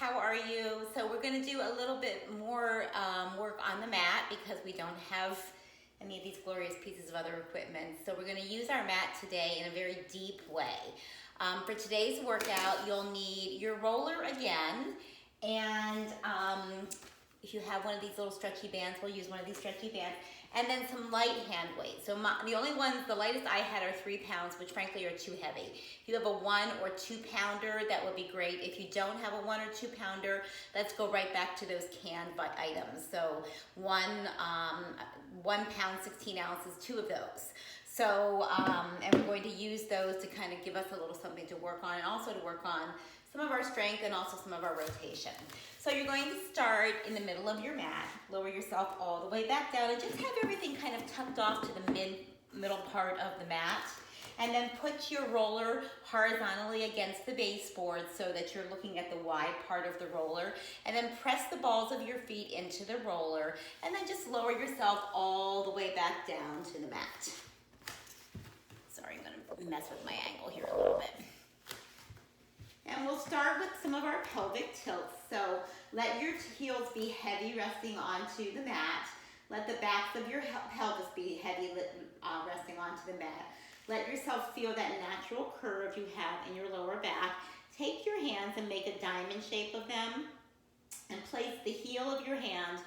how are you? So we're gonna do a little bit more work on the mat because we don't have any of these glorious pieces of other equipment. So we're gonna use our mat today in a very deep way. For today's workout, you'll need your roller again, and if you have one of these little stretchy bands, we'll use one of these stretchy bands, and then some light hand weights. So the only ones, the lightest I had are 3 pounds, which frankly are too heavy. If you have a 1 or 2 pounder, that would be great. If you don't have a 1 or 2 pounder, let's go right back to those canned items. So 1 pound, 16 ounces, 2 of those. So, and we're going to use those to kind of give us a little something to work on, and also to work on some of our strength and also some of our rotation. So you're going to start in the middle of your mat, lower yourself all the way back down, and just have everything kind of tucked off to the middle part of the mat. And then put your roller horizontally against the baseboard so that you're looking at the wide part of the roller. And then press the balls of your feet into the roller, and then just lower yourself all the way back down to the mat. Sorry, I'm gonna mess with my angle here a little bit. And we'll start with some of our pelvic tilts. So let your heels be heavy resting onto the mat. Let the backs of your pelvis be heavy resting onto the mat. Let yourself feel that natural curve you have in your lower back. Take your hands and make a diamond shape of them, and place the heel of your hand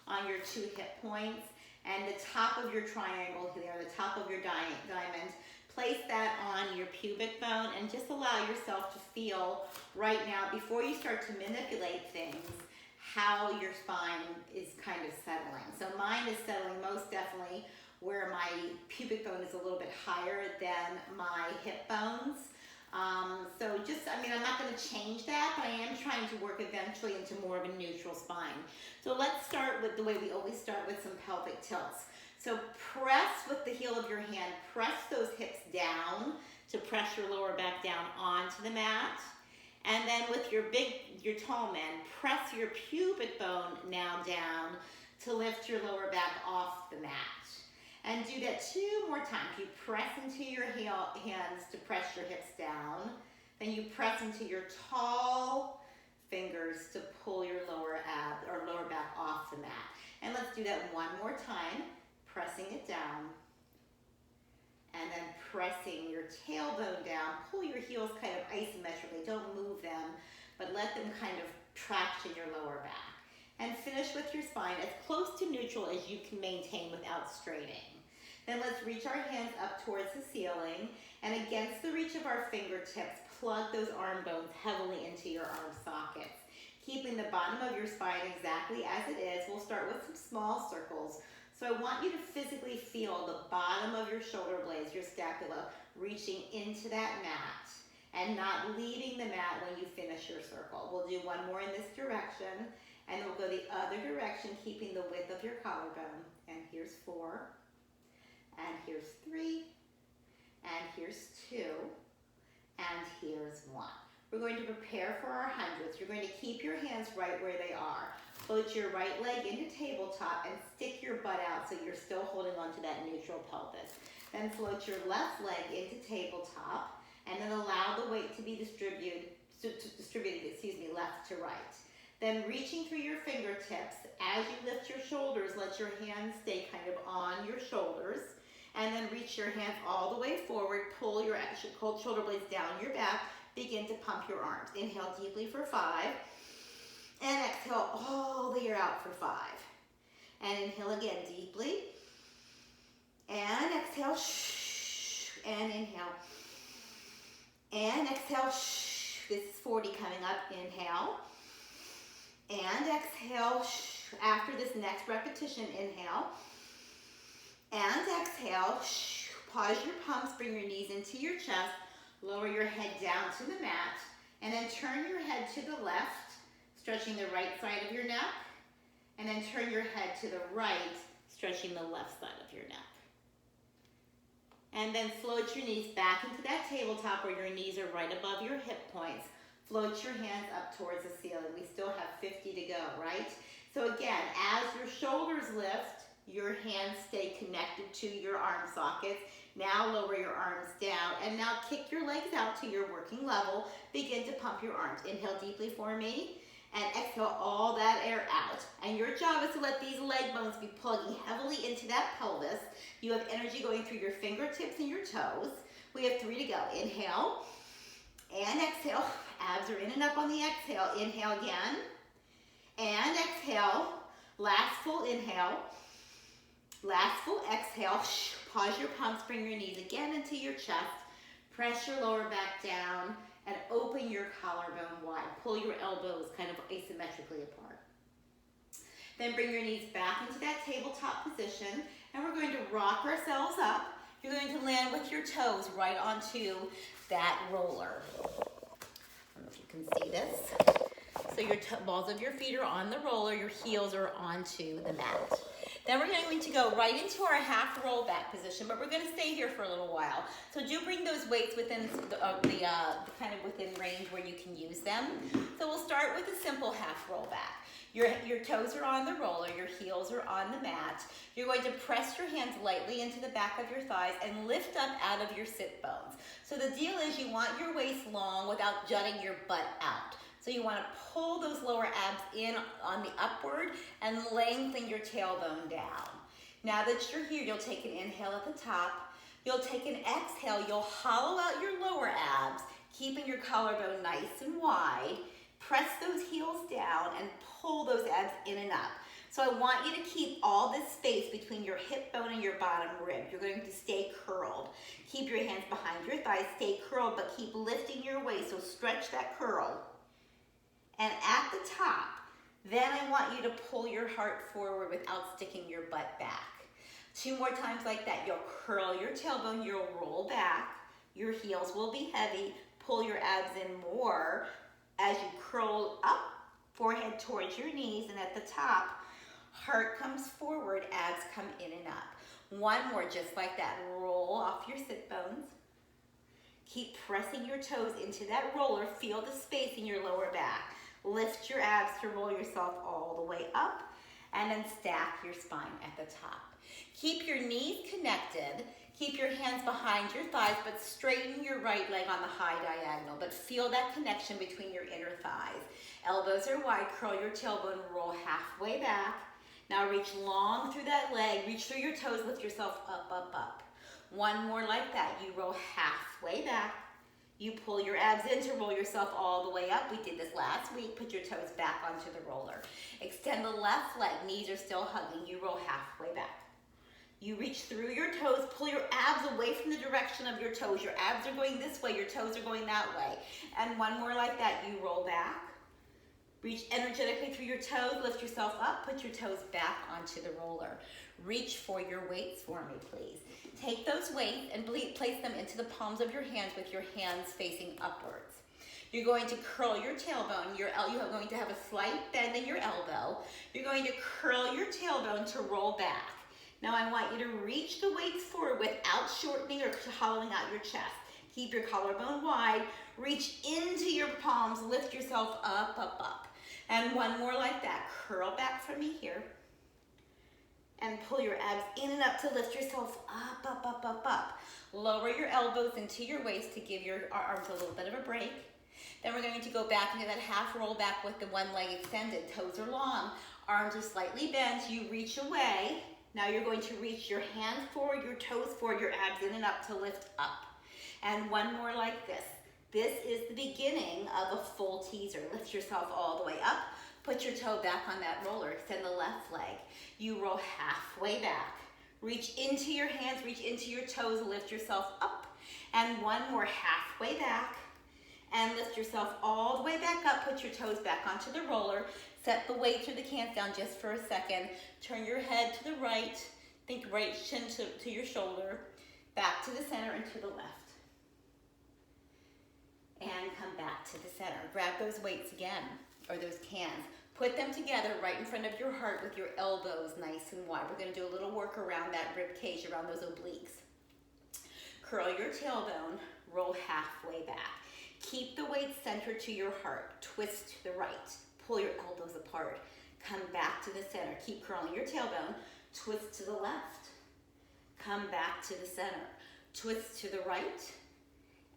on your 2 hip points and the top of your triangle here, the top of your diamond. Place that on your pubic bone and just allow yourself to feel right now, before you start to manipulate things, how your spine is kind of settling. So mine is settling most definitely where my pubic bone is a little bit higher than my hip bones. So just, I'm not going to change that, but I am trying to work eventually into more of a neutral spine. So let's start with the way we always start, with some pelvic tilts. So press with the heel of your hand, press those hips down to press your lower back down onto the mat. And then with your tall man, press your pubic bone now down to lift your lower back off the mat. And do that 2 more times. You press into your hands to press your hips down. Then you press into your tall fingers to pull your lower back off the mat. And let's do that 1 more time. Pressing it down, and then pressing your tailbone down. Pull your heels kind of asymmetrically. Don't move them, but let them kind of traction your lower back. And finish with your spine as close to neutral as you can maintain without straining. Then let's reach our hands up towards the ceiling, and against the reach of our fingertips, plug those arm bones heavily into your arm sockets. Keeping the bottom of your spine exactly as it is, we'll start with some small circles. So I want you to physically feel the bottom of your shoulder blades, your scapula, reaching into that mat and not leaving the mat when you finish your circle. We'll do 1 more in this direction, and then we'll go the other direction, keeping the width of your collarbone. And here's 4, and here's 3, and here's 2, and here's 1. We're going to prepare for our hundreds. You're going to keep your hands right where they are. Float your right leg into tabletop and stick your butt out so you're still holding onto that neutral pelvis. Then float your left leg into tabletop, and then allow the weight to be distributed, left to right. Then reaching through your fingertips, as you lift your shoulders, let your hands stay kind of on your shoulders, and then reach your hands all the way forward, pull your shoulder blades down your back, begin to pump your arms. Inhale deeply for 5. And exhale all the way out for 5. And inhale again deeply. And exhale. And inhale. And exhale. This is 40 coming up. Inhale. And exhale. After this next repetition, inhale. And exhale. Pause your pumps. Bring your knees into your chest. Lower your head down to the mat. And then turn your head to the left, stretching the right side of your neck, and then turn your head to the right, stretching the left side of your neck. And then float your knees back into that tabletop where your knees are right above your hip points. Float your hands up towards the ceiling. We still have 50 to go, right? So again, as your shoulders lift, your hands stay connected to your arm sockets. Now lower your arms down, and now kick your legs out to your working level. Begin to pump your arms. Inhale deeply for me, and exhale all that air out. And your job is to let these leg bones be plugging heavily into that pelvis. You have energy going through your fingertips and your toes. We have 3 to go. Inhale and exhale. Abs are in and up on the exhale. Inhale again and exhale. Last full inhale. Last full exhale. Pause your pumps. Bring your knees again into your chest. Press your lower back down and open your collarbone wide. Pull your elbows kind of asymmetrically apart. Then bring your knees back into that tabletop position, and we're going to rock ourselves up. You're going to land with your toes right onto that roller. I don't know if you can see this. So your balls of your feet are on the roller, your heels are onto the mat. Then we're going to go right into our half roll back position, but we're going to stay here for a little while. So do bring those weights within the kind of within range where you can use them. So we'll start with a simple half roll back. Your toes are on the roller, your heels are on the mat. You're going to press your hands lightly into the back of your thighs and lift up out of your sit bones. So the deal is you want your waist long without jutting your butt out. So you want to pull those lower abs in on the upward and lengthen your tailbone down. Now that you're here, you'll take an inhale at the top. You'll take an exhale. You'll hollow out your lower abs, keeping your collarbone nice and wide. Press those heels down and pull those abs in and up. So I want you to keep all this space between your hip bone and your bottom rib. You're going to stay curled. Keep your hands behind your thighs. Stay curled, but keep lifting your waist. So stretch that curl. And at the top, then I want you to pull your heart forward without sticking your butt back. 2 more times like that. You'll curl your tailbone, you'll roll back. Your heels will be heavy. Pull your abs in more as you curl up, forehead towards your knees, and at the top, heart comes forward, abs come in and up. 1 more just like that. Roll off your sit bones. Keep pressing your toes into that roller. Feel the space in your lower back. Lift your abs to roll yourself all the way up, and then stack your spine at the top. Keep your knees connected. Keep your hands behind your thighs, but straighten your right leg on the high diagonal, but feel that connection between your inner thighs. Elbows are wide. Curl your tailbone, roll halfway back. Now reach long through that leg. Reach through your toes, lift yourself up, up, up. 1 more like that. You roll halfway back. You pull your abs in to roll yourself all the way up. We did this last week. Put your toes back onto the roller. Extend the left leg. Knees are still hugging. You roll halfway back. You reach through your toes. Pull your abs away from the direction of your toes. Your abs are going this way. Your toes are going that way. And 1 more like that. You roll back. Reach energetically through your toes. Lift yourself up. Put your toes back onto the roller. Reach for your weights for me, please. Take those weights and place them into the palms of your hands with your hands facing upwards. You're going to curl your tailbone. You're going to have a slight bend in your elbow. You're going to curl your tailbone to roll back. Now I want you to reach the weights forward without shortening or hollowing out your chest. Keep your collarbone wide. Reach into your palms. Lift yourself up, up, up. And 1 more like that. Curl back from me here. And pull your abs in and up to lift yourself up, up, up, up, up. Lower your elbows into your waist to give your arms a little bit of a break. Then we're going to go back into that half roll back with the 1 leg extended. Toes are long, arms are slightly bent. You reach away. Now you're going to reach your hands forward, your toes forward, your abs in and up to lift up. And 1 more like this. This is the beginning of a full teaser. Lift yourself all the way up. Put your toe back on that roller. Extend the left leg. You roll halfway back. Reach into your hands, reach into your toes, lift yourself up. And 1 more halfway back. And lift yourself all the way back up. Put your toes back onto the roller. Set the weights or the cans down just for a second. Turn your head to the right. Think right shin to your shoulder. Back to the center and to the left. And come back to the center. Grab those weights again, or those cans. Put them together right in front of your heart with your elbows nice and wide. We're going to do a little work around that rib cage, around those obliques. Curl your tailbone, roll halfway back. Keep the weight centered to your heart. Twist to the right. Pull your elbows apart. Come back to the center. Keep curling your tailbone. Twist to the left. Come back to the center. Twist to the right.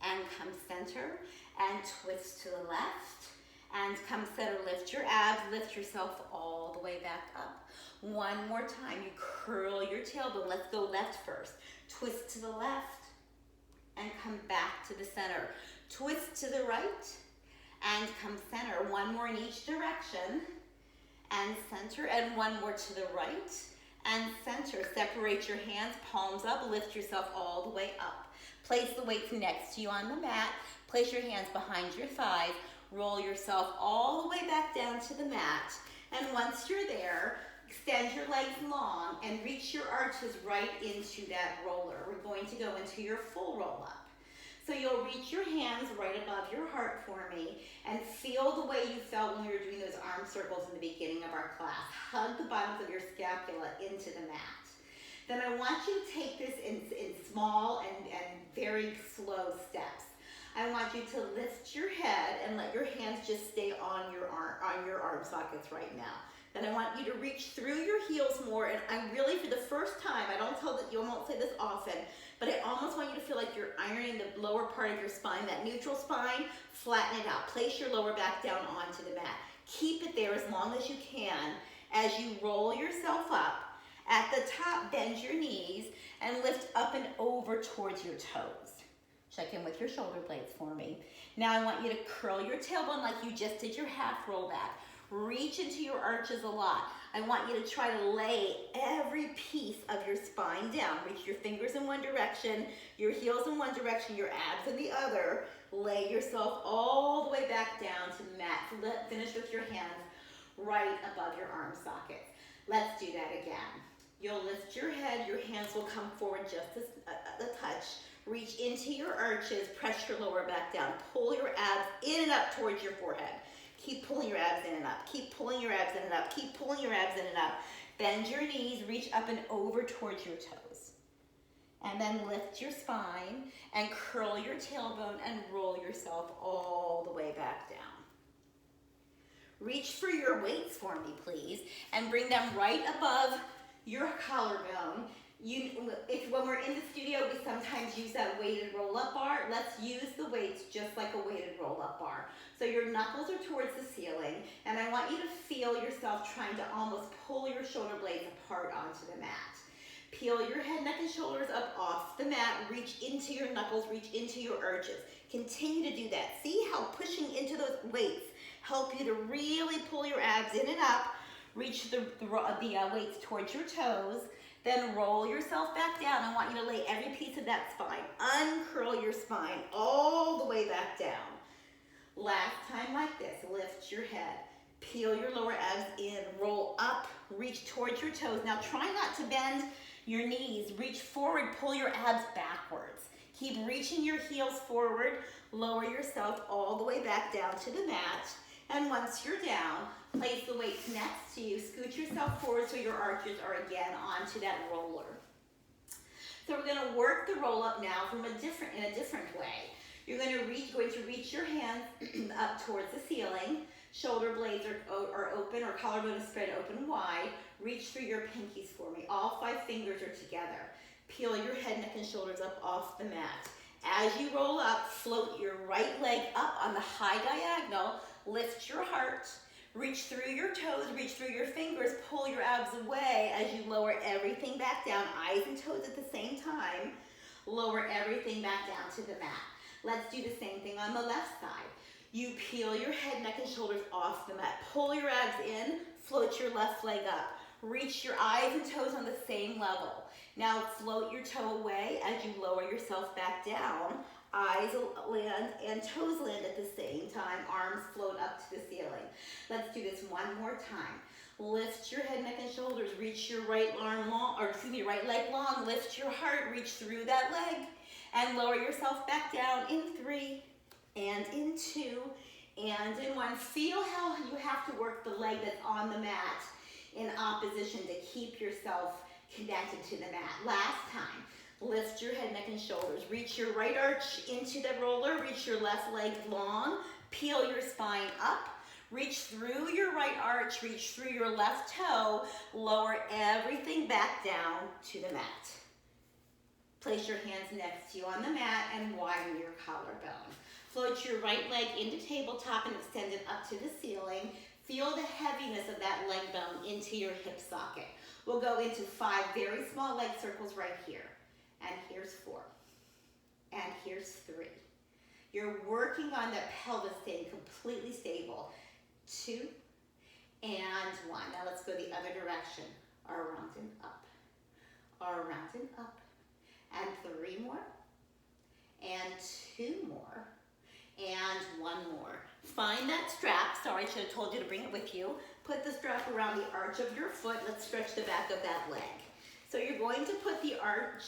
And come center. And twist to the left. And come center, lift your abs, lift yourself all the way back up. One more time, you curl your tailbone. Let's go left first. Twist to the left and come back to the center. Twist to the right and come center. One more in each direction and center, and one more to the right and center. Separate your hands, palms up, lift yourself all the way up. Place the weights next to you on the mat. Place your hands behind your thighs. Roll yourself all the way back down to the mat. And once you're there, extend your legs long and reach your arches right into that roller. We're going to go into your full roll up. So you'll reach your hands right above your heart for me and feel the way you felt when we were doing those arm circles in the beginning of our class. Hug the bottoms of your scapula into the mat. Then I want you to take this in small and very slow steps. I want you to lift your head and let your hands just stay on your arm sockets right now. Then I want you to reach through your heels more, and I really, for the first time, I don't tell that you won't say this often, but I almost want you to feel like you're ironing the lower part of your spine, that neutral spine. Flatten it out. Place your lower back down onto the mat. Keep it there as long as you can as you roll yourself up. At the top, bend your knees and lift up and over towards your toes. Check in with your shoulder blades for me. Now I want you to curl your tailbone like you just did your half roll back. Reach into your arches a lot. I want you to try to lay every piece of your spine down. Reach your fingers in one direction, your heels in one direction, your abs in the other. Lay yourself all the way back down to the mat. Finish with your hands right above your arm sockets. Let's do that again. You'll lift your head, your hands will come forward just a touch. Reach into your arches, press your lower back down. Pull your abs in and up towards your forehead. Keep pulling your abs in and up. Keep pulling your abs in and up. Keep pulling your abs in and up. Bend your knees, reach up and over towards your toes. And then lift your spine and curl your tailbone and roll yourself all the way back down. Reach for your weights for me, please, and bring them right above your collarbone. When we're in the studio, we sometimes use that weighted roll-up bar. Let's use the weights just like a weighted roll-up bar. So your knuckles are towards the ceiling, and I want you to feel yourself trying to almost pull your shoulder blades apart onto the mat. Peel your head, neck, and shoulders up off the mat. Reach into your knuckles, reach into your arches. Continue to do that. See how pushing into those weights help you to really pull your abs in and up. Reach the weights towards your toes. Then roll yourself back down. I want you to lay every piece of that spine. Uncurl your spine all the way back down. Last time like this, lift your head. Peel your lower abs in, roll up, reach towards your toes. Now try not to bend your knees. Reach forward, pull your abs backwards. Keep reaching your heels forward. Lower yourself all the way back down to the mat. And once you're down, place the weights next to you. Scoot yourself forward so your arches are again onto that roller. So we're going to work the roll up now in a different way. You're going to reach your hands up towards the ceiling. Shoulder blades are open, or collarbone is spread open wide. Reach through your pinkies for me. All 5 fingers are together. Peel your head, neck, and shoulders up off the mat. As you roll up, float your right leg up on the high diagonal. Lift your heart. Reach through your toes, reach through your fingers, pull your abs away as you lower everything back down, eyes and toes at the same time. Lower everything back down to the mat. Let's do the same thing on the left side. You peel your head, neck, and shoulders off the mat. Pull your abs in, float your left leg up. Reach your eyes and toes on the same level. Now float your toe away as you lower yourself back down. Eyes land and toes land at the same time. Arms float up to the ceiling. Let's do this one more time. Lift your head, neck, and shoulders. Reach your right leg long. Lift your heart. Reach through that leg. And lower yourself back down in 3, and in 2, and in 1. Feel how you have to work the leg that's on the mat in opposition to keep yourself connected to the mat. Last time. Lift your head, neck, and shoulders. Reach your right arch into the roller. Reach your left leg long. Peel your spine up. Reach through your right arch. Reach through your left toe. Lower everything back down to the mat. Place your hands next to you on the mat and widen your collarbone. Float your right leg into tabletop and extend it up to the ceiling. Feel the heaviness of that leg bone into your hip socket. We'll go into 5 very small leg circles right here. And here's 4. And here's 3. You're working on that pelvis staying completely stable. 2 and 1. Now let's go the other direction. Around and up. Around and up. And 3 more. And 2 more. And 1 more. Find that strap. Sorry, I should have told you to bring it with you. Put the strap around the arch of your foot. Let's stretch the back of that leg. So you're going to put the arch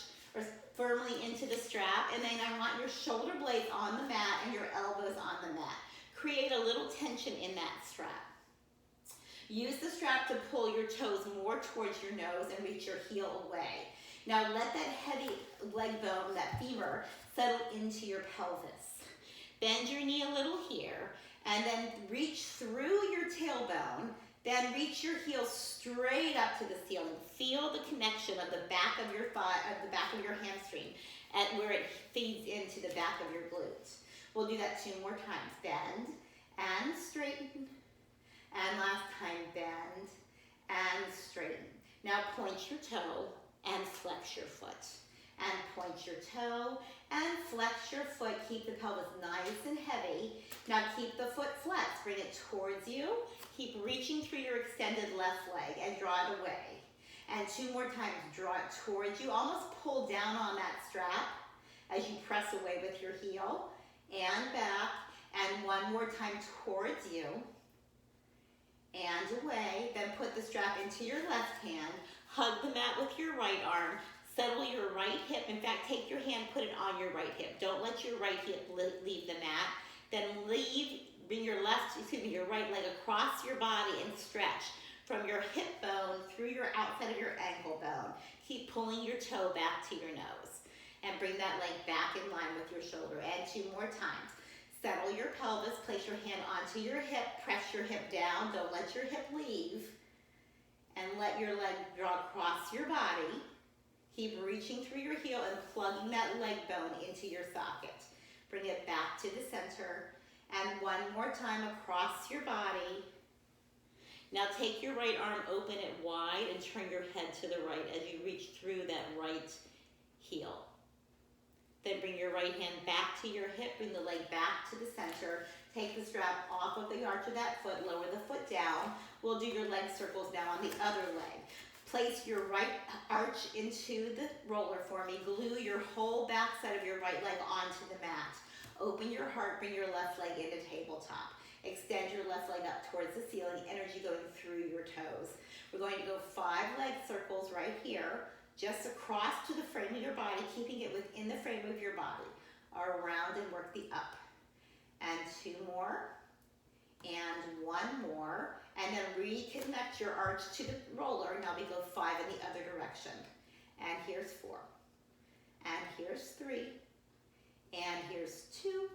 firmly into the strap, and then I want your shoulder blades on the mat and your elbows on the mat. Create a little tension in that strap. Use the strap to pull your toes more towards your nose and reach your heel away. Now let that heavy leg bone, that femur, settle into your pelvis. Bend your knee a little here, and then reach through your tailbone. Then reach your heel straight up to the ceiling. Feel the connection of the back of your thigh, of the back of your hamstring, at where it feeds into the back of your glute. We'll do that 2 more times. Bend and straighten. And last time, bend and straighten. Now point your toe and flex your foot. And point your toe and flex your foot. Keep the pelvis nice and heavy. Now keep the foot flexed. Bring it towards you. Keep reaching through your extended left leg and draw it away. And 2 more times, draw it towards you. Almost pull down on that strap as you press away with your heel. And back. And 1 more time towards you. And away. Then put the strap into your left hand. Hug the mat with your right arm. Settle your right hip. In fact, take your hand, put it on your right hip. Don't let your right hip leave the mat. Then bring your right leg across your body and stretch from your hip bone through your outside of your ankle bone. Keep pulling your toe back to your nose. And bring that leg back in line with your shoulder. And 2 more times. Settle your pelvis, place your hand onto your hip, press your hip down. Don't let your hip leave. And let your leg draw across your body. Keep reaching through your heel and plugging that leg bone into your socket. Bring it back to the center. And 1 more time across your body. Now take your right arm, open it wide, and turn your head to the right as you reach through that right heel. Then bring your right hand back to your hip, bring the leg back to the center. Take the strap off of the arch of that foot, lower the foot down. We'll do your leg circles now on the other leg. Place your right arch into the roller for me. Glue your whole back side of your right leg onto the mat. Open your heart, bring your left leg into tabletop. Extend your left leg up towards the ceiling, energy going through your toes. We're going to go 5 leg circles right here, just across to the frame of your body, keeping it within the frame of your body. Around and work the up. And 2 more. And 1 more. And then reconnect your arch to the roller. Now we go 5 in the other direction. And here's 4. And here's 3. And here's 2.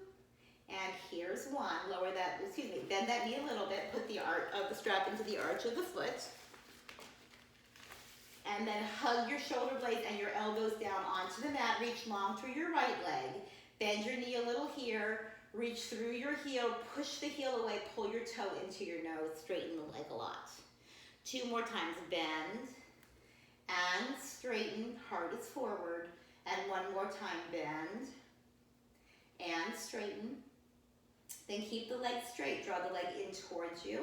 And here's 1. Lower that, bend that knee a little bit. Put the strap into the arch of the foot. And then hug your shoulder blades and your elbows down onto the mat. Reach long through your right leg. Bend your knee a little here. Reach through your heel. Push the heel away. Pull your toe into your nose. Straighten the leg a lot. 2 more times. Bend and straighten. Heart is forward. And 1 more time. Bend and straighten. Then keep the leg straight. Draw the leg in towards you.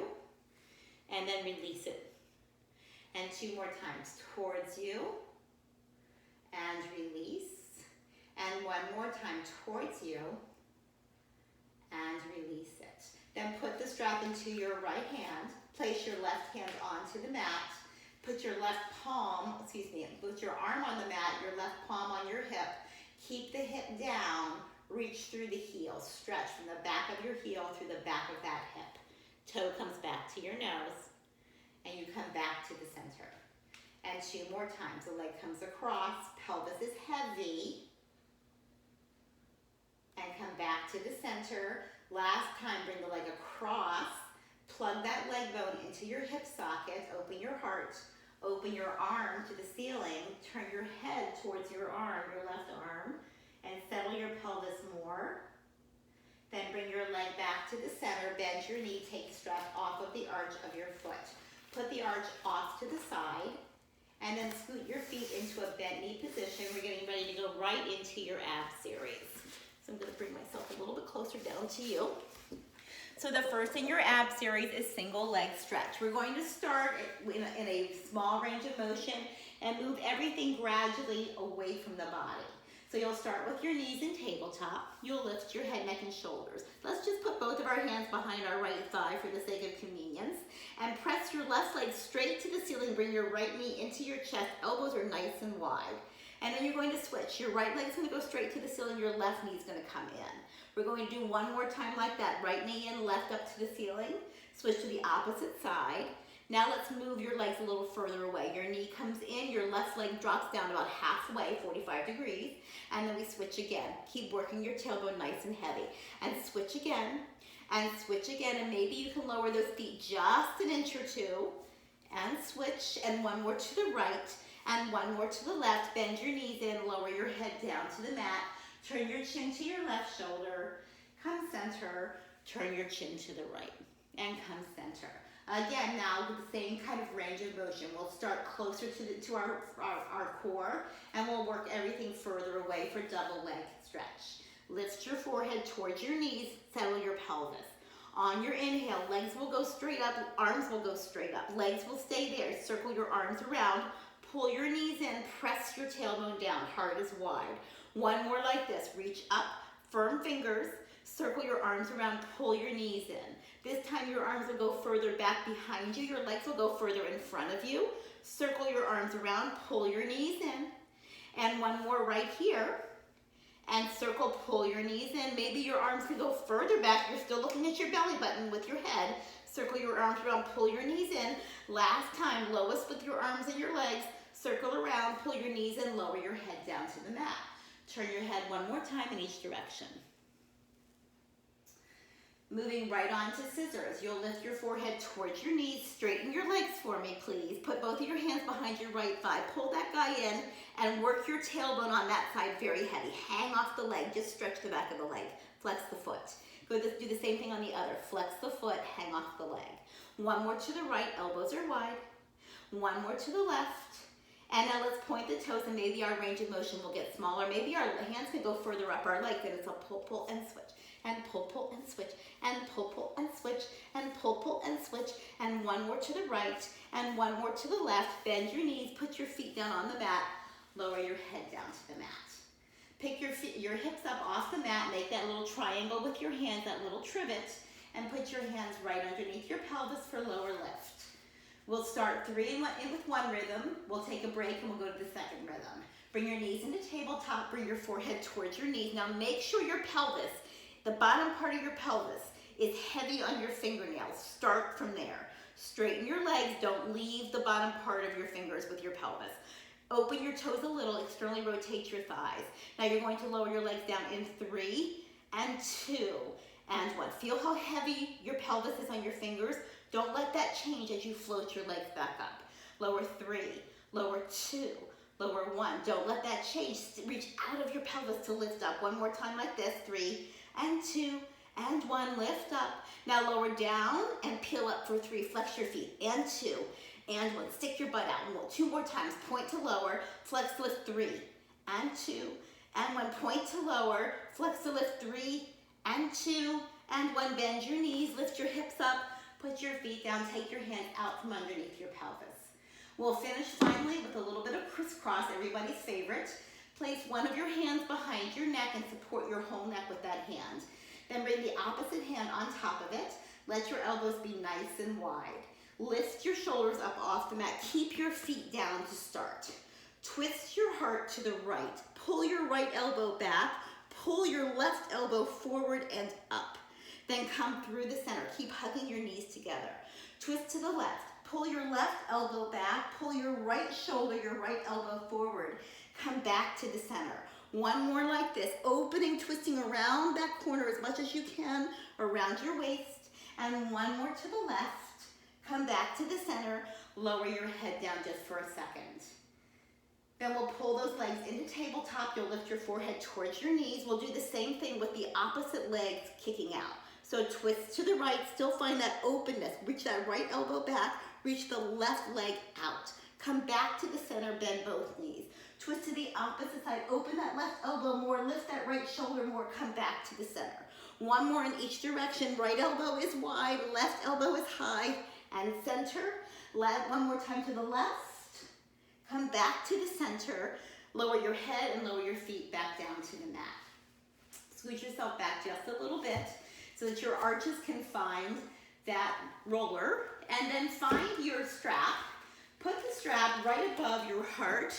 And then release it. And 2 more times towards you. And release. And 1 more time towards you. And release it. Then put the strap into your right hand. Place your left hand onto the mat. Put your put your arm on the mat, your left palm on your hip. Keep the hip down. Reach through the heel. Stretch from the back of your heel through the back of that hip. Toe comes back to your nose. And you come back to the center. And 2 more times. The leg comes across. Pelvis is heavy. And come back to the center. Last time, bring the leg across. Plug that leg bone into your hip socket. Open your heart. Open your arm to the ceiling. Turn your head towards your arm, your left arm. And settle your pelvis more. Then bring your leg back to the center, bend your knee, take the strap off of the arch of your foot. Put the arch off to the side, and then scoot your feet into a bent knee position. We're getting ready to go right into your ab series. So I'm gonna bring myself a little bit closer down to you. So the first in your ab series is single leg stretch. We're going to start in a small range of motion and move everything gradually away from the body. So you'll start with your knees in tabletop. You'll lift your head, neck, and shoulders. Let's just put both of our hands behind our right thigh for the sake of convenience. And press your left leg straight to the ceiling. Bring your right knee into your chest. Elbows are nice and wide. And then you're going to switch. Your right leg's going to go straight to the ceiling. Your left knee's going to come in. We're going to do one more time like that. Right knee in, left up to the ceiling. Switch to the opposite side. Now let's move your legs a little further away. Your knee comes in, your left leg drops down about halfway, 45 degrees, and then we switch again. Keep working your tailbone nice and heavy. And switch again, and maybe you can lower those feet just an inch or two, and switch, and one more to the right, and one more to the left. Bend your knees in, lower your head down to the mat, turn your chin to your left shoulder, come center, turn your chin to the right, and come center. Again, now with the same kind of range of motion. We'll start closer to our core, and we'll work everything further away for double leg stretch. Lift your forehead towards your knees, settle your pelvis. On your inhale, legs will go straight up, arms will go straight up. Legs will stay there. Circle your arms around, pull your knees in, press your tailbone down, heart is wide. One more like this, reach up, firm fingers, circle your arms around, pull your knees in. This time your arms will go further back behind you. Your legs will go further in front of you. Circle your arms around, pull your knees in. And one more right here. And circle, pull your knees in. Maybe your arms can go further back. You're still looking at your belly button with your head. Circle your arms around, pull your knees in. Last time, lowest with your arms and your legs. Circle around, pull your knees in, lower your head down to the mat. Turn your head one more time in each direction. Moving right on to scissors. You'll lift your forehead towards your knees. Straighten your legs for me, please. Put both of your hands behind your right thigh. Pull that guy in and work your tailbone on that side very heavy. Hang off the leg. Just stretch the back of the leg. Flex the foot. Do the same thing on the other. Flex the foot. Hang off the leg. One more to the right. Elbows are wide. One more to the left. And now let's point the toes, and maybe our range of motion will get smaller. Maybe our hands can go further up our leg. Then it's a pull, pull, and switch. And pull, pull, and switch, and pull, pull, and switch, and pull, pull, and switch, and one more to the right, and one more to the left. Bend your knees, put your feet down on the mat, lower your head down to the mat. Pick your hips up off the mat, make that little triangle with your hands, that little trivet, and put your hands right underneath your pelvis for lower lift. We'll start 3 in with one rhythm. We'll take a break and we'll go to the second rhythm. Bring your knees into tabletop, bring your forehead towards your knees. Now make sure your pelvis, the bottom part of your pelvis, is heavy on your fingernails. Start from there. Straighten your legs. Don't leave the bottom part of your fingers with your pelvis. Open your toes a little. Externally rotate your thighs. Now you're going to lower your legs down in 3 and 2 and 1. Feel how heavy your pelvis is on your fingers. Don't let that change as you float your legs back up. Lower 3, lower 2, lower 1. Don't let that change. Reach out of your pelvis to lift up. One more time like this. 3 and 2 and 1. Lift up. Now lower down and peel up for 3. Flex your feet. And 2 and 1. Stick your butt out. And 2 more times. Point to lower. Flex to lift. 3 and 2 and 1. Point to lower. Flex to lift. 3 and 2 and 1. Bend your knees. Lift your hips up. Put your feet down. Take your hands out from underneath your pelvis. We'll finish finally with a little bit of crisscross, everybody's favorite. Place one of your hands behind your neck and support your whole neck with that hand. Then bring the opposite hand on top of it. Let your elbows be nice and wide. Lift your shoulders up off the mat. Keep your feet down to start. Twist your heart to the right. Pull your right elbow back. Pull your left elbow forward and up. Then come through the center. Keep hugging your knees together. Twist to the left. Pull your left elbow back. Pull your right shoulder, your right elbow forward. Come back to the center. One more like this. Opening, twisting around that corner as much as you can around your waist. And one more to the left. Come back to the center. Lower your head down just for a second. Then we'll pull those legs into tabletop. You'll lift your forehead towards your knees. We'll do the same thing with the opposite legs kicking out. So twist to the right, still find that openness. Reach that right elbow back, reach the left leg out. Come back to the center, bend both knees. Twist to the opposite side, open that left elbow more, lift that right shoulder more, come back to the center. One more in each direction. Right elbow is wide, left elbow is high, and center. One more time to the left. Come back to the center, lower your head and lower your feet back down to the mat. Squeeze yourself back just a little bit so that your arches can find that roller, and then find your strap. Put the strap right above your heart,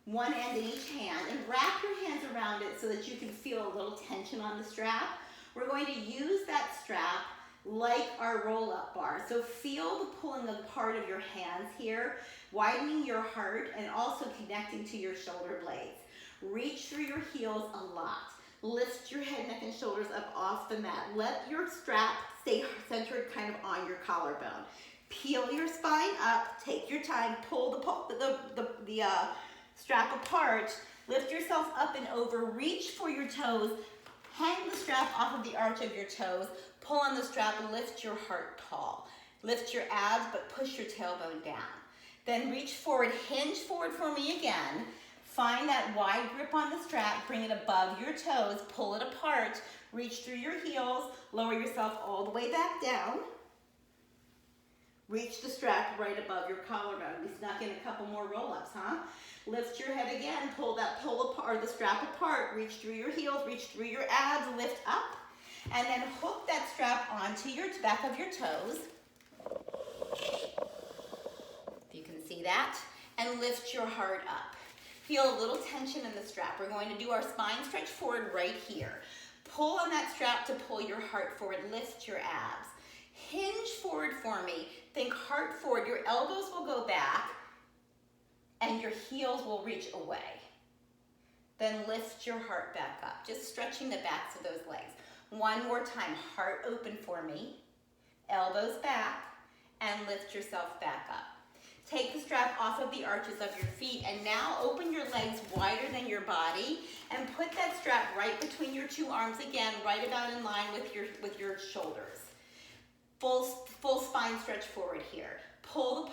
one end in each hand, and wrap your hands around it so that you can feel a little tension on the strap. We're going to use that strap like our roll-up bar. So feel the pulling apart of your hands here, widening your heart and also connecting to your shoulder blades. Reach through your heels a lot. Lift your head, neck, and shoulders up off the mat. Let your strap stay centered kind of on your collarbone. Peel your spine up, take your time, pull the strap apart, lift yourself up and over, reach for your toes, hang the strap off of the arch of your toes, pull on the strap, lift your heart tall. Lift your abs, but push your tailbone down. Then reach forward, hinge forward for me again. Find that wide grip on the strap, bring it above your toes, pull it apart, reach through your heels, lower yourself all the way back down. Reach the strap right above your collarbone. We snuck in a couple more roll-ups, huh? Lift your head again, pull the strap apart, reach through your heels, reach through your abs, lift up, and then hook that strap onto your back of your toes. If you can see that, and lift your heart up. Feel a little tension in the strap. We're going to do our spine stretch forward right here. Pull on that strap to pull your heart forward, lift your abs. Hinge forward for me, think heart forward, your elbows will go back, and your heels will reach away. Then lift your heart back up, just stretching the backs of those legs. One more time, heart open for me, elbows back, and lift yourself back up. Take the strap off of the arches of your feet, and now open your legs wider than your body, and put that strap right between your two arms again, right about in line with your shoulders. Full spine stretch forward here. Pull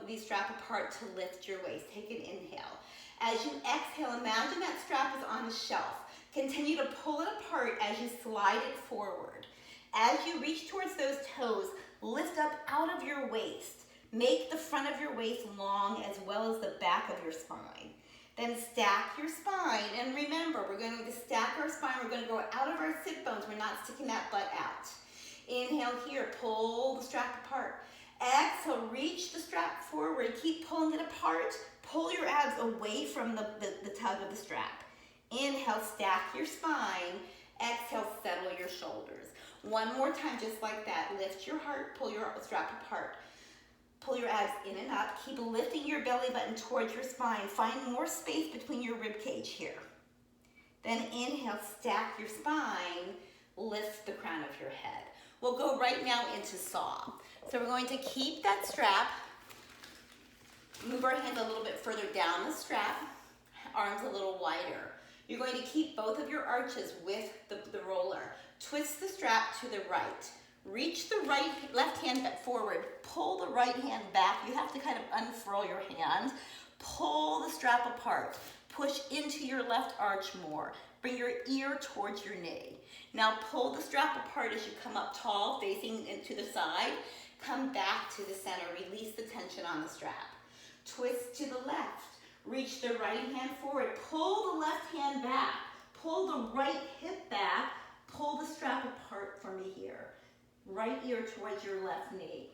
the strap apart to lift your waist. Take an inhale. As you exhale, imagine that strap is on a shelf. Continue to pull it apart as you slide it forward. As you reach towards those toes, lift up out of your waist. Make the front of your waist long as well as the back of your spine. Then stack your spine. And remember, we're going to stack our spine. We're going to go out of our sit bones. We're not sticking that butt out. Inhale here, pull the strap apart. Exhale, reach the strap forward. Keep pulling it apart. Pull your abs away from the tug of the strap. Inhale, stack your spine. Exhale, settle your shoulders. One more time, just like that. Lift your heart, pull your strap apart. Pull your abs in and up. Keep lifting your belly button towards your spine. Find more space between your rib cage here. Then inhale, stack your spine. Lift the crown of your head. We'll go right now into saw. So we're going to keep that strap, move our hands a little bit further down the strap, arms a little wider. You're going to keep both of your arches with the roller. Twist the strap to the right. Reach the left hand forward, pull the right hand back. You have to kind of unfurl your hand. Pull the strap apart. Push into your left arch more. Bring your ear towards your knee. Now pull the strap apart as you come up tall, facing into the side. Come back to the center. Release the tension on the strap. Twist to the left. Reach the right hand forward. Pull the left hand back. Pull the right hip back. Pull the strap apart for me here. Right ear towards your left knee.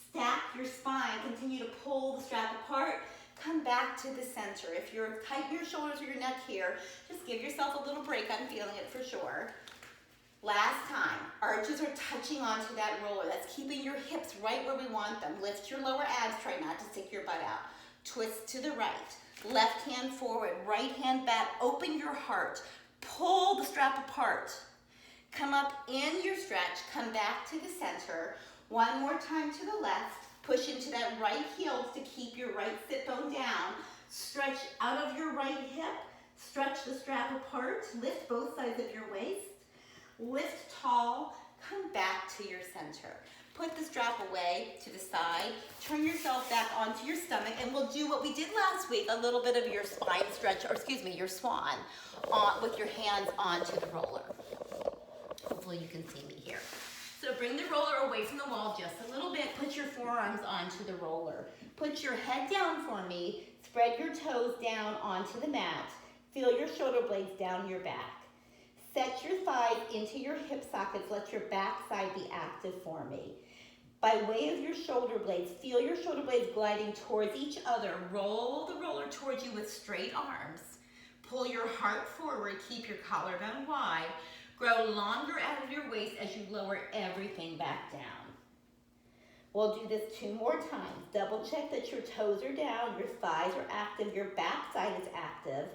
Stack your spine. Continue to pull the strap apart. Come back to the center. If you're tight in your shoulders or your neck here, just give yourself a little break. I'm feeling it for sure. Last time, arches are touching onto that roller. That's keeping your hips right where we want them. Lift your lower abs. Try not to stick your butt out. Twist to the right. Left hand forward. Right hand back. Open your heart. Pull the strap apart. Come up in your stretch. Come back to the center. One more time to the left. Push into that right heel to keep your right sit bone down. Stretch out of your right hip, stretch the strap apart, lift both sides of your waist, lift tall, come back to your center. Put the strap away to the side, turn yourself back onto your stomach, and we'll do what we did last week, a little bit of your spine stretch, or excuse me, your swan, with your hands onto the roller. Hopefully you can see me here. So bring the roller away from the wall just a little bit, put your forearms onto the roller. Put your head down for me, spread your toes down onto the mat, feel your shoulder blades down your back. Set your thighs into your hip sockets, let your back side be active for me. By way of your shoulder blades, feel your shoulder blades gliding towards each other. Roll the roller towards you with straight arms. Pull your heart forward, keep your collarbone wide. Grow longer out of your waist as you lower everything back down. We'll do this 2 more times. Double check that your toes are down, your thighs are active, your back side is active.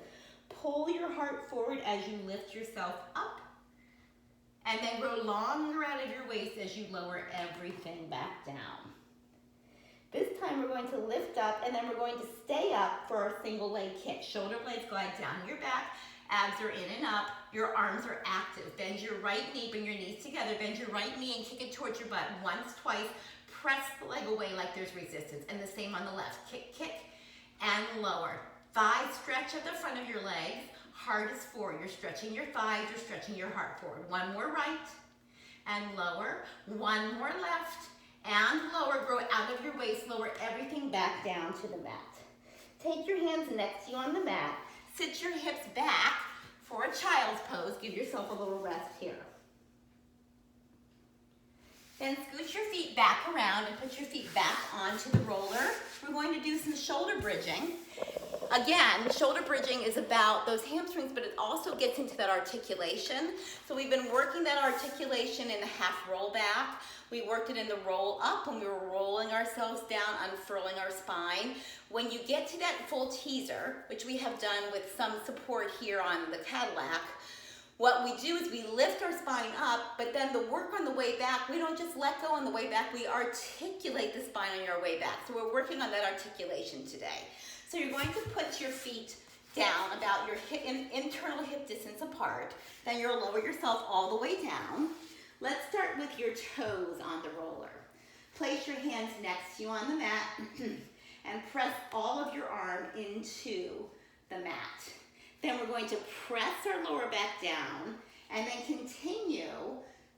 Pull your heart forward as you lift yourself up. And then grow longer out of your waist as you lower everything back down. This time we're going to lift up and then we're going to stay up for our single leg kick. Shoulder blades glide down your back, abs are in and up, your arms are active. Bend your right knee, bring your knees together, bend your right knee and kick it towards your butt once, twice. Press the leg away like there's resistance. And the same on the left. Kick, kick, and lower. Thighs stretch at the front of your legs. Heart is forward. You're stretching your thighs, you're stretching your heart forward. 1 more right and lower. 1 more left and lower. Grow out of your waist. Lower everything back down to the mat. Take your hands next to you on the mat. Sit your hips back for a child's pose. Give yourself a little rest here. Then scoot your feet back around and put your feet back onto the roller. We're going to do some shoulder bridging. Again, shoulder bridging is about those hamstrings, but it also gets into that articulation. So we've been working that articulation in the half roll back. We worked it in the roll up when we were rolling ourselves down, unfurling our spine. When you get to that full teaser, which we have done with some support here on the Cadillac, what we do is we lift our spine up, but then the work on the way back, we don't just let go on the way back, we articulate the spine on your way back. So we're working on that articulation today. So you're going to put your feet down about your internal hip distance apart. Then you'll lower yourself all the way down. Let's start with your toes on the roller. Place your hands next to you on the mat and press all of your arm into the mat. Then we're going to press our lower back down and then continue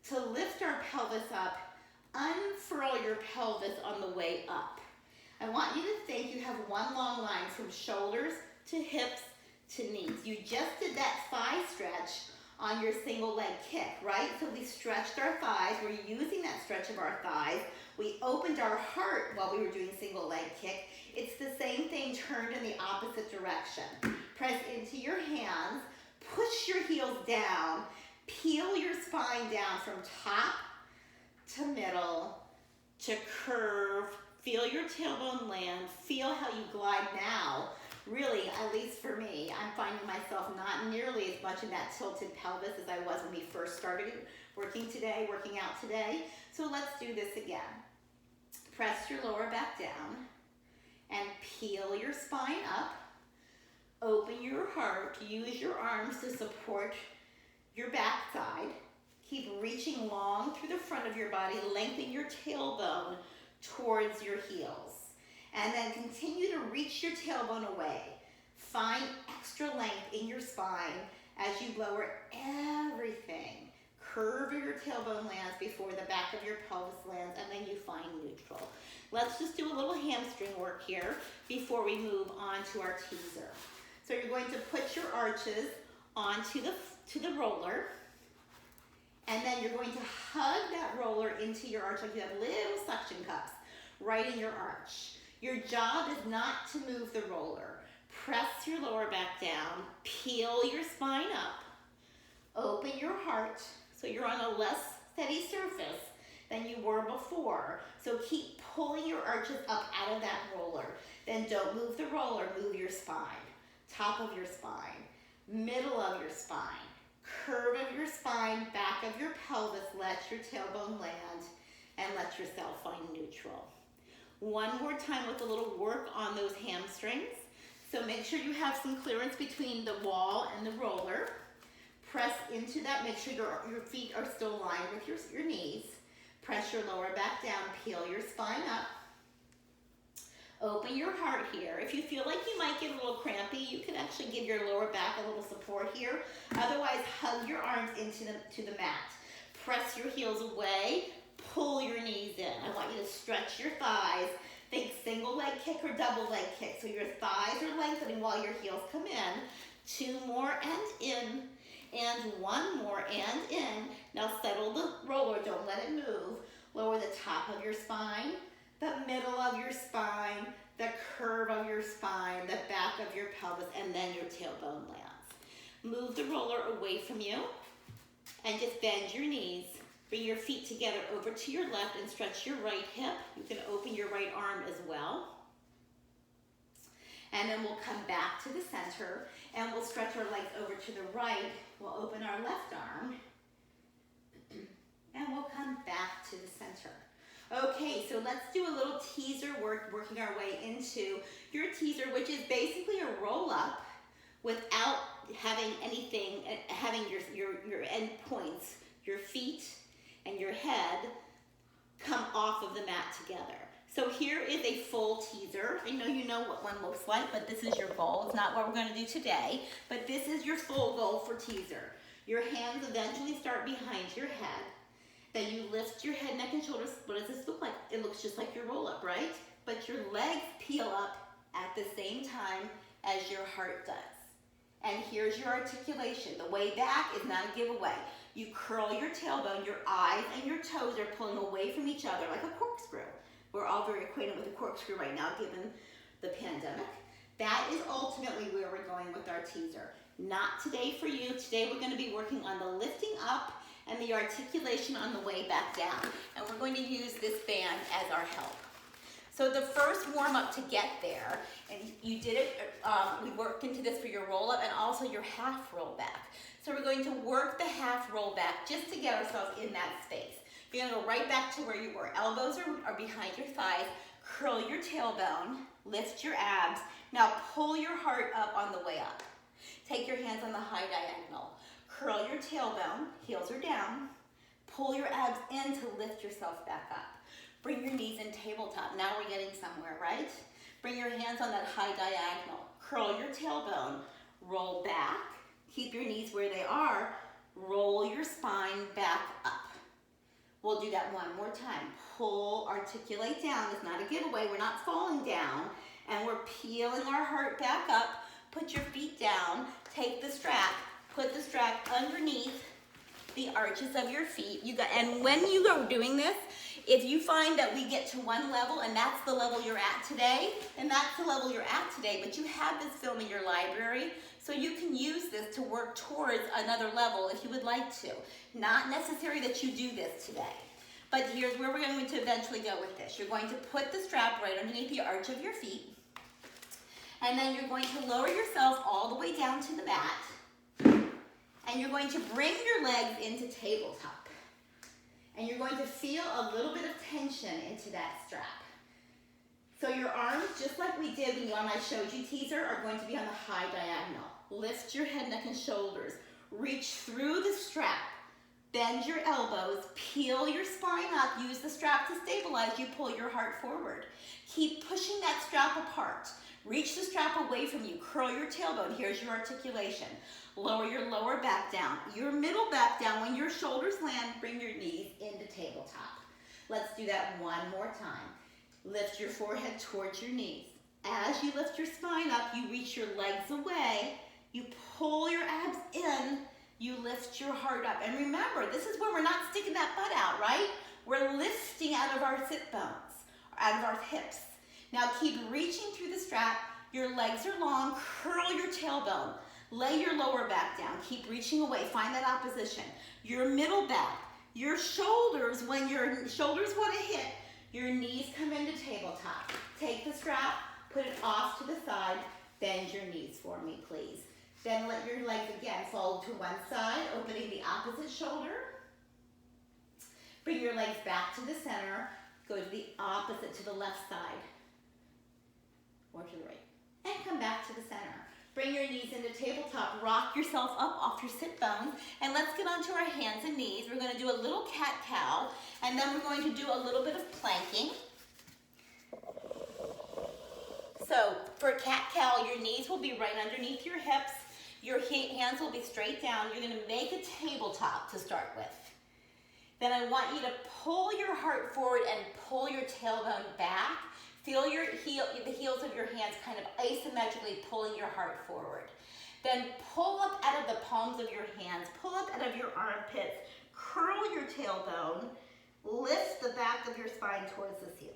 to lift our pelvis up. Unfurl your pelvis on the way up. I want you to think you have one long line from shoulders to hips to knees. You just did that thigh stretch on your single leg kick, right? So we stretched our thighs. We're using that stretch of our thighs. We opened our heart while we were doing single leg kick. It's the same thing turned in the opposite direction. Press into your hands, push your heels down, peel your spine down from top to middle to curve. Feel your tailbone land. Feel how you glide now. Really, at least for me, I'm finding myself not nearly as much in that tilted pelvis as I was when we first started working out today. So let's do this again. Press your lower back down and peel your spine up. Open your heart. Use your arms to support your backside. Keep reaching long through the front of your body. Lengthen your tailbone towards your heels. And then continue to reach your tailbone away. Find extra length in your spine as you lower everything. Curve your tailbone lands before the back of your pelvis lands, and then you find neutral. Let's just do a little hamstring work here before we move on to our teaser. So you're going to put your arches onto the roller, and then you're going to hug that roller into your arch like you have little suction cups right in your arch. Your job is not to move the roller. Press your lower back down, peel your spine up, open your heart so you're on a less steady surface than you were before. So keep pulling your arches up out of that roller. Then don't move the roller, move your spine. Top of your spine, middle of your spine, curve of your spine, back of your pelvis, let your tailbone land, and let yourself find neutral. One more time with a little work on those hamstrings. So make sure you have some clearance between the wall and the roller. Press into that, make sure your feet are still aligned with your knees. Press your lower back down, peel your spine up. Open your heart here. If you feel like you might get a little crampy, you can actually give your lower back a little support here. Otherwise, hug your arms into the mat. Press your heels away, pull your knees in. I want you to stretch your thighs. Think single leg kick or double leg kick. So your thighs are lengthening while your heels come in. 2 more and in, and 1 more and in. Now settle the roller, don't let it move. Lower the top of your spine, the middle of your spine, the curve of your spine, the back of your pelvis, and then your tailbone lands. Move the roller away from you and just bend your knees. Bring your feet together over to your left and stretch your right hip. You can open your right arm as well. And then we'll come back to the center and we'll stretch our legs over to the right. We'll open our left arm and we'll come back to the center. Okay, so let's do a little teaser work, working our way into your teaser, which is basically a roll up without having anything, having your end points, your feet and your head come off of the mat together. So here is a full teaser. I know you know what one looks like, but this is your goal. It's not what we're going to do today, but this is your full goal for teaser. Your hands eventually start behind your head. Then you lift your head, neck, and shoulders. What does this look like? It looks just like your roll-up, right? But your legs peel up at the same time as your heart does. And here's your articulation. The way back is not a giveaway. You curl your tailbone, your eyes and your toes are pulling away from each other like a corkscrew. We're all very acquainted with a corkscrew right now, given the pandemic. That is ultimately where we're going with our teaser. Not today for you. Today we're going to be working on the lifting up and the articulation on the way back down. And we're going to use this band as our help. So the first warm up to get there, and you did it, we worked into this for your roll up and also your half roll back. So we're going to work the half roll back just to get ourselves in that space. You're gonna go right back to where you were. Elbows are behind your thighs, curl your tailbone, lift your abs. Now pull your heart up on the way up. Take your hands on the high diagonal. Curl your tailbone, heels are down. Pull your abs in to lift yourself back up. Bring your knees in tabletop. Now we're getting somewhere, right? Bring your hands on that high diagonal. Curl your tailbone, roll back. Keep your knees where they are. Roll your spine back up. We'll do that one more time. Pull, articulate down. It's not a giveaway. We're not falling down. And we're peeling our heart back up. Put your feet down. Take the strap. Put the strap underneath the arches of your feet. And when you are doing this, if you find that we get to one level and that's the level you're at today, then that's the level you're at today. But you have this film in your library, so you can use this to work towards another level if you would like to. Not necessary that you do this today. But here's where we're going to eventually go with this. You're going to put the strap right underneath the arch of your feet. And then you're going to lower yourself all the way down to the mat. And you're going to bring your legs into tabletop. And you're going to feel a little bit of tension into that strap. So your arms, just like we did when I showed you teaser, are going to be on the high diagonal. Lift your head, neck, and shoulders. Reach through the strap. Bend your elbows. Peel your spine up. Use the strap to stabilize you. Pull your heart forward. Keep pushing that strap apart. Reach the strap away from you. Curl your tailbone. Here's your articulation. Lower your lower back down. Your middle back down. When your shoulders land, bring your knees into tabletop. Let's do that one more time. Lift your forehead towards your knees. As you lift your spine up, you reach your legs away. You pull your abs in. You lift your heart up. And remember, this is where we're not sticking that butt out, right? We're lifting out of our sit bones, out of our hips. Now keep reaching through the strap. Your legs are long. Curl your tailbone. Lay your lower back down. Keep reaching away. Find that opposition. Your middle back. Your shoulders, when your shoulders want to hit, your knees come into tabletop. Take the strap, put it off to the side. Bend your knees for me, please. Then let your legs again fall to one side, opening the opposite shoulder. Bring your legs back to the center. Go to the opposite, to the left side. Or to the right. and come back to the center. Bring your knees into tabletop, rock yourself up off your sit bones, and let's get onto our hands and knees. We're going to do a little cat-cow, and then we're going to do a little bit of planking. So for cat-cow, your knees will be right underneath your hips. Your hands will be straight down. You're going to make a tabletop to start with. Then I want you to pull your heart forward and pull your tailbone back. Feel the heels of your hands kind of asymmetrically pulling your heart forward. Then pull up out of the palms of your hands, pull up out of your armpits, curl your tailbone, lift the back of your spine towards the ceiling.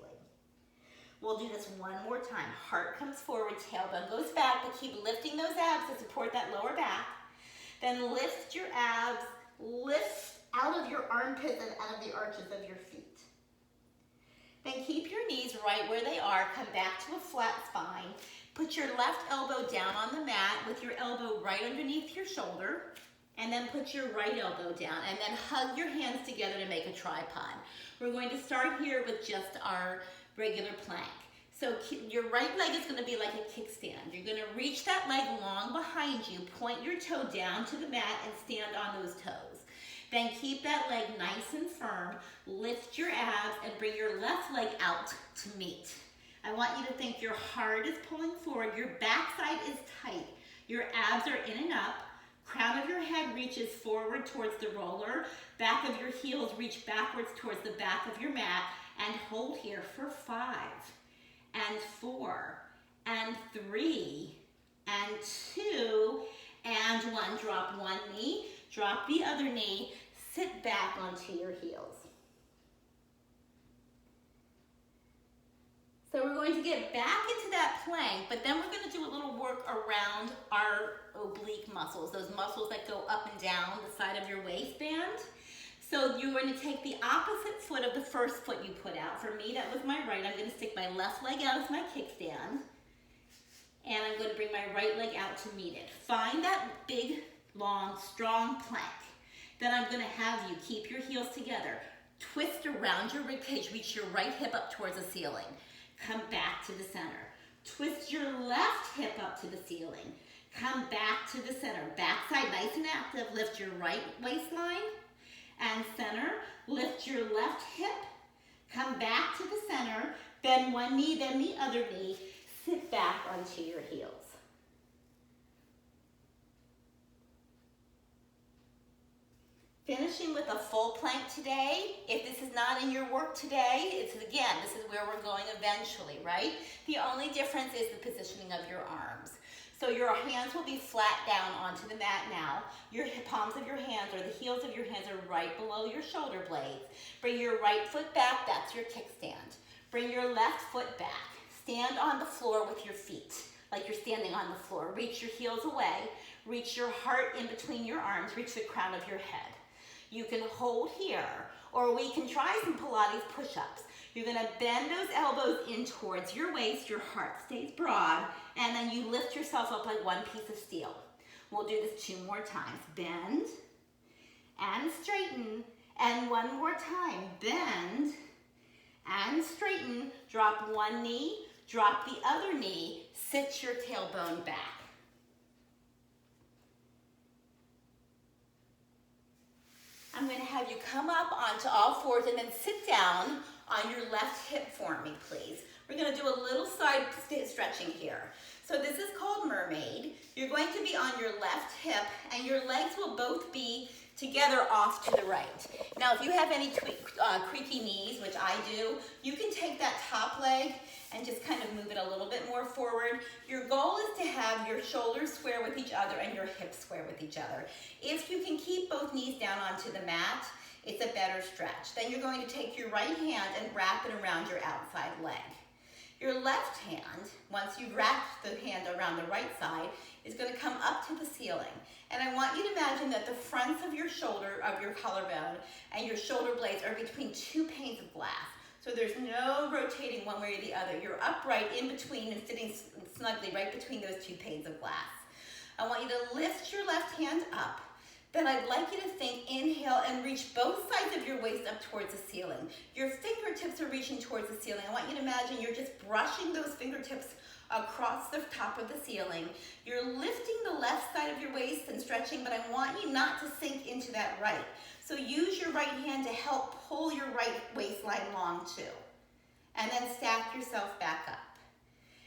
We'll do this one more time. Heart comes forward, tailbone goes back, but keep lifting those abs to support that lower back. Then lift your abs, lift out of your armpits and out of the arches of your feet. Then keep your knees right where they are. Come back to a flat spine. Put your left elbow down on the mat with your elbow right underneath your shoulder. And then put your right elbow down. And then hug your hands together to make a tripod. We're going to start here with just our regular plank. So your right leg is going to be like a kickstand. You're going to reach that leg long behind you. Point your toe down to the mat and stand on those toes. Then keep that leg nice and firm, lift your abs, and bring your left leg out to meet. I want you to think your heart is pulling forward, your backside is tight, your abs are in and up, crown of your head reaches forward towards the roller, back of your heels reach backwards towards the back of your mat, and hold here for 5, and 4, and 3, and 2, and 1. Drop one knee, drop the other knee, sit back onto your heels. So we're going to get back into that plank, but then we're going to do a little work around our oblique muscles, those muscles that go up and down the side of your waistband. So you're going to take the opposite foot of the first foot you put out. For me, that was my right. I'm going to stick my left leg out as my kickstand, and I'm going to bring my right leg out to meet it. Find that big, long, strong plank. Then I'm going to have you keep your heels together. Twist around your ribcage, reach your right hip up towards the ceiling. Come back to the center. Twist your left hip up to the ceiling. Come back to the center. Backside nice and active. Lift your right waistline and center. Lift your left hip. Come back to the center. Bend one knee, then the other knee. Sit back onto your heels. Finishing with a full plank today. If this is not in your work today, this is where we're going eventually, right? The only difference is the positioning of your arms. So your hands will be flat down onto the mat now. Your palms of your hands or the heels of your hands are right below your shoulder blades. Bring your right foot back, that's your kickstand. Bring your left foot back. Stand on the floor with your feet, like you're standing on the floor. Reach your heels away. Reach your heart in between your arms. Reach the crown of your head. You can hold here, or we can try some Pilates push-ups. You're gonna bend those elbows in towards your waist, your heart stays broad, and then you lift yourself up like one piece of steel. We'll do this 2 more times. Bend and straighten, and one more time. Bend and straighten. Drop one knee, drop the other knee, sit your tailbone back. I'm going to have you come up onto all fours and then sit down on your left hip for me, please. We're going to do a little side stretching here. So this is called mermaid. You're going to be on your left hip, and your legs will both be together off to the right. Now, if you have any creaky knees, which I do, you can take that top leg and just kind of move it a little bit more forward. Your goal is to have your shoulders square with each other and your hips square with each other. If you can keep both knees down onto the mat, it's a better stretch. Then you're going to take your right hand and wrap it around your outside leg. Your left hand, once you've wrapped the hand around the right side, is going to come up to the ceiling. And I want you to imagine that the fronts of your shoulder, of your collarbone, and your shoulder blades are between 2 panes of glass. So there's no rotating one way or the other. You're upright in between and sitting snugly right between those 2 panes of glass. I want you to lift your left hand up. Then I'd like you to think, inhale, and reach both sides of your waist up towards the ceiling. Your fingertips are reaching towards the ceiling. I want you to imagine you're just brushing those fingertips across the top of the ceiling. You're lifting the left side of your waist and stretching, but I want you not to sink into that right. So use your right hand to help pull your right waistline long too. And then stack yourself back up.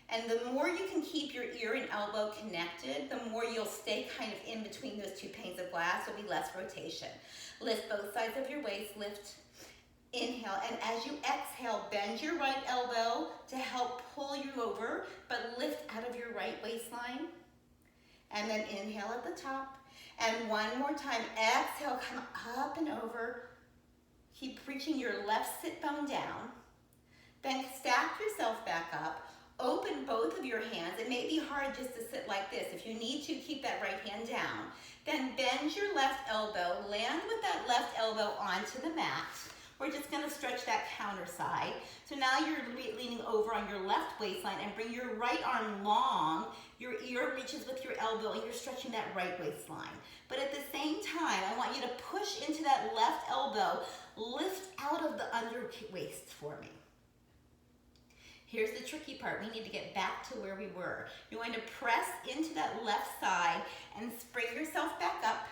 And the more you can keep your ear and elbow connected, the more you'll stay kind of in between those two panes of glass. There'll be less rotation. Lift both sides of your waist, lift, inhale, and as you exhale, bend your right elbow to help pull you over, but lift out of your right waistline. And then inhale at the top. And one more time, exhale, come up and over. Keep reaching your left sit bone down. Then stack yourself back up. Open both of your hands. It may be hard just to sit like this. If you need to, keep that right hand down. Then bend your left elbow. Land with that left elbow onto the mat. We're just going to stretch that counter side. So now you're leaning over on your left waistline and bring your right arm long. Your ear reaches with your elbow and you're stretching that right waistline. But at the same time, I want you to push into that left elbow. Lift out of the under waist for me. Here's the tricky part. We need to get back to where we were. You're going to press into that left side and spring yourself back up.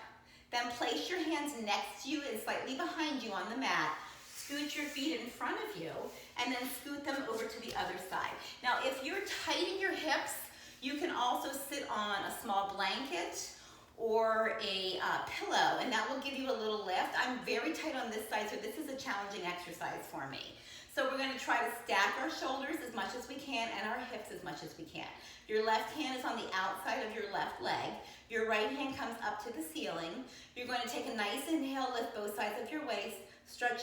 Then place your hands next to you and slightly behind you on the mat. Scoot your feet in front of you and then scoot them over to the other side. Now, if you're tight in your hips, you can also sit on a small blanket or a pillow, and that will give you a little lift. I'm very tight on this side, so this is a challenging exercise for me. So we're going to try to stack our shoulders as much as we can and our hips as much as we can. Your left hand is on the outside of your left leg. Your right hand comes up to the ceiling. You're going to take a nice inhale, lift both sides of your waist, stretch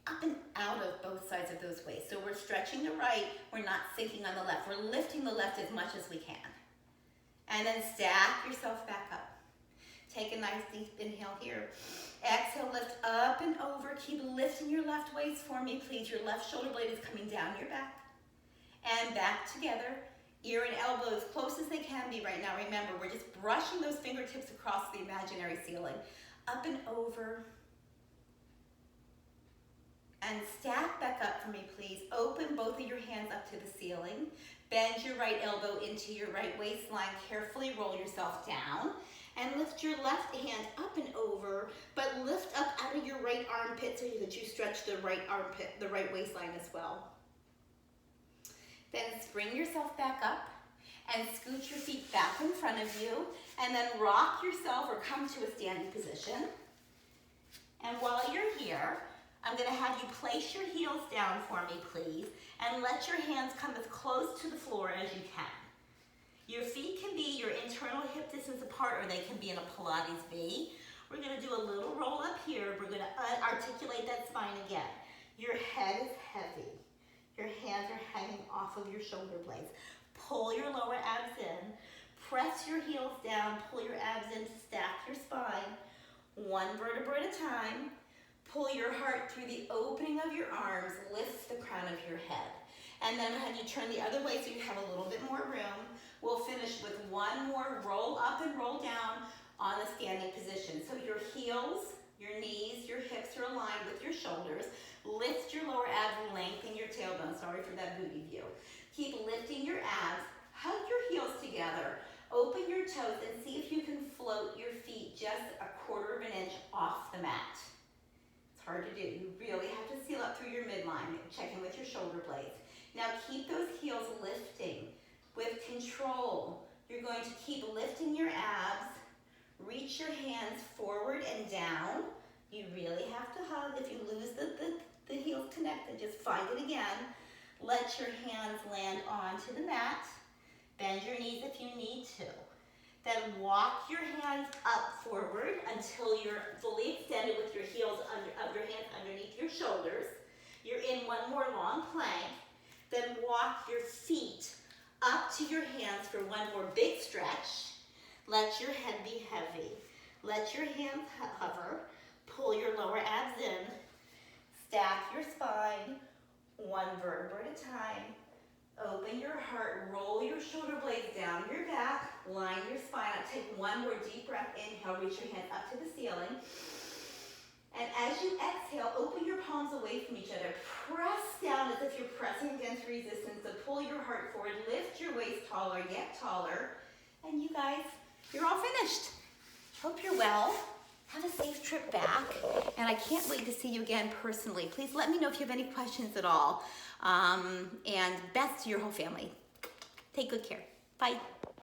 up and out of both sides of those waists. So we're stretching the right, we're not sinking on the left. We're lifting the left as much as we can. And then stack yourself back up. Take a nice deep inhale here. Exhale, lift up and over. Keep lifting your left waist for me, please. Your left shoulder blade is coming down your back. And back together. Ear and elbow as close as they can be right now. Remember, we're just brushing those fingertips across the imaginary ceiling. Up and over. And stack back up for me, please. Open both of your hands up to the ceiling. Bend your right elbow into your right waistline. Carefully roll yourself down. And lift your left hand up and over, but lift up out of your right armpit so that you stretch the right armpit, the right waistline as well. Then spring yourself back up and scoot your feet back in front of you, and then rock yourself or come to a standing position. And while you're here, I'm going to have you place your heels down for me, please, and let your hands come as close to the floor as you can. Your feet can be your internal hip distance apart, or they can be in a Pilates V. We're going to do a little roll up here. We're going to articulate that spine again. Your head is heavy. Your hands are hanging off of your shoulder blades. Pull your lower abs in. Press your heels down. Pull your abs in to stack your spine. One vertebra at a time. Pull your heart through the opening of your arms. Lift the crown of your head. And then have you turn the other way so you have a little bit more room. We'll finish with one more roll up and roll down on a standing position. So your heels, your knees, your hips are aligned with your shoulders. Lift your lower abs and lengthen your tailbone. Sorry for that booty view. Keep lifting your abs. Hug your heels together. Open your toes and see if you can float your feet just a quarter of an inch off the mat. It's hard to do. You really have to seal up through your midline. Check in with your shoulder blades. Now keep those heels lifting with control. You're going to keep lifting your abs. Reach your hands forward and down. You really have to hug. If you lose the heels connected, just find it again. Let your hands land onto the mat. Bend your knees if you need to. Then walk your hands up forward until you're fully extended with your heels of your hands underneath your shoulders. You're in one more long plank. Then walk your feet up to your hands for one more big stretch. Let your head be heavy. Let your hands hover. Pull your lower abs in. Stack your spine, one vertebra at a time. Open your heart, roll your shoulder blades down your back, line your spine up. Take one more deep breath. Inhale, reach your hands up to the ceiling. And as you exhale, open your palms away from each other. Press down as if you're pressing against resistance, so pull your heart forward, lift your waist taller, get taller, and you guys, you're all finished. Hope you're well. Have a safe trip back, and I can't wait to see you again personally. Please let me know if you have any questions at all, and best to your whole family. Take good care. Bye.